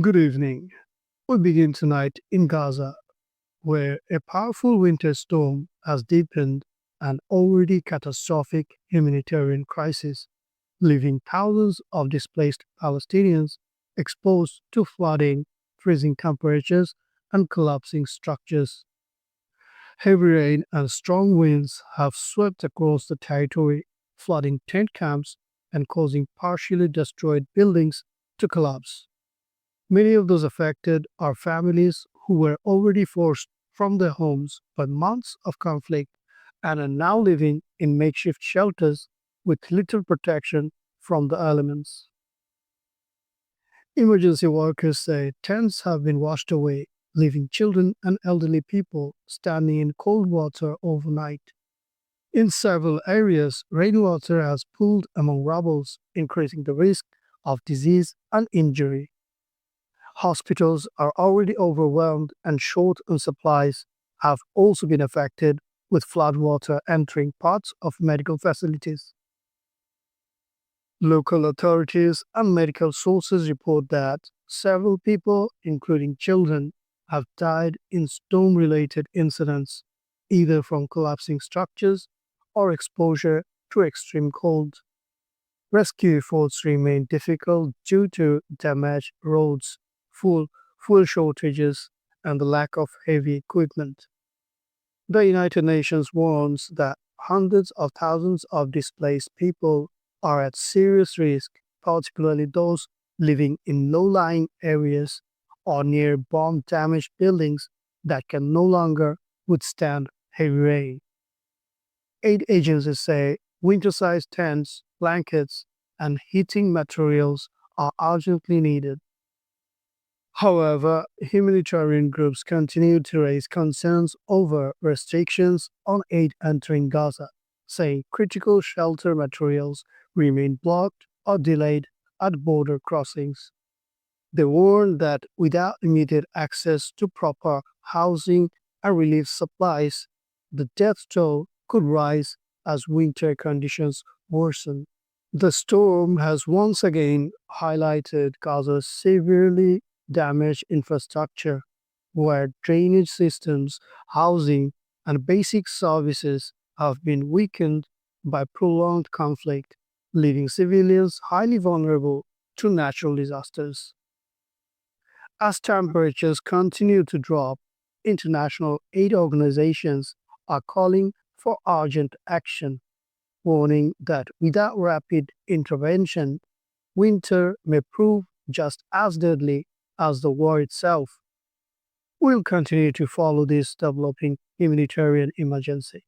Good evening. We begin tonight in Gaza, where a powerful winter storm has deepened an already catastrophic humanitarian crisis, leaving thousands of displaced Palestinians exposed to flooding, freezing temperatures, and collapsing structures. Heavy rain and strong winds have swept across the territory, flooding tent camps and causing partially destroyed buildings to collapse. Many of those affected are families who were already forced from their homes by months of conflict and are now living in makeshift shelters with little protection from the elements. Emergency workers say tents have been washed away, leaving children and elderly people standing in cold water overnight. In several areas, rainwater has pooled among rubbles, increasing the risk of disease and injury. Hospitals are already overwhelmed and short on supplies have also been affected, with floodwater entering parts of medical facilities. Local authorities and medical sources report that several people, including children, have died in storm related incidents, either from collapsing structures or exposure to extreme cold. Rescue efforts remain difficult due to damaged roads, fuel, fuel shortages, and the lack of heavy equipment. The United Nations warns that hundreds of thousands of displaced people are at serious risk, particularly those living in low lying areas or near bomb damaged buildings that can no longer withstand heavy rain. Aid agencies say winter sized tents, blankets, and heating materials are urgently needed. However, humanitarian groups continue to raise concerns over restrictions on aid entering Gaza, saying critical shelter materials remain blocked or delayed at border crossings. They warn that without immediate access to proper housing and relief supplies, the death toll could rise as winter conditions worsen. The storm has once again highlighted Gaza's severely damaged infrastructure, where drainage systems, housing, and basic services have been weakened by prolonged conflict, leaving civilians highly vulnerable to natural disasters. As temperatures continue to drop, international aid organizations are calling for urgent action, warning that without rapid intervention, winter may prove just as deadly as the war itself. We'll continue to follow this developing humanitarian emergency.